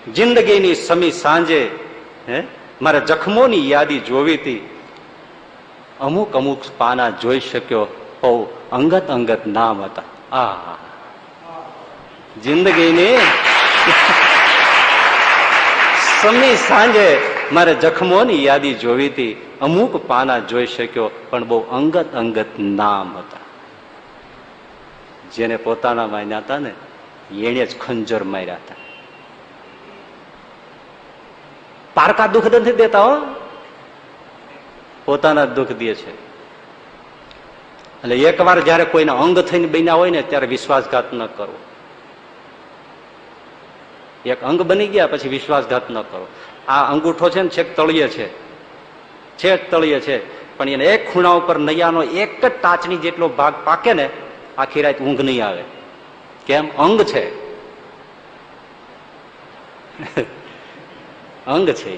જિંદગીની સમી સાંજે મારે જખમોની યાદી જોવી હતી, અમુક અમુક પાના જોઈ શક્યો હોઉં, અંગત અંગત નામ હતા. આ જિંદગીની સમી સાંજે મારે જખમોની યાદી જોવી હતી, અમુક પાના જોઈ શક્યો પણ બહુ અંગત અંગત નામ હતા. જેને પોતાના માન્યા હતા ને એને જ ખંજર માર્યા હતા. પારકા દુઃખ નથી દેતા હો, પોતાના દુઃખ દે છે. એટલે એકવાર જયારે કોઈના અંગ થઈને બન્યા હોય ને ત્યારે વિશ્વાસઘાત ન કરવો. એક અંગ બની ગયા પછી વિશ્વાસઘાત ન કરો. આ અંગૂઠો છે ને છેક તળિયે છે, છેક તળિયે છે, પણ એને એક ખૂણા ઉપર નૈયાનો એક જ ટાચની જેટલો ભાગ પાકે ને આખી રાત ઊંઘ નહીં આવે. કેમ? અંગ છે, અંગ છે.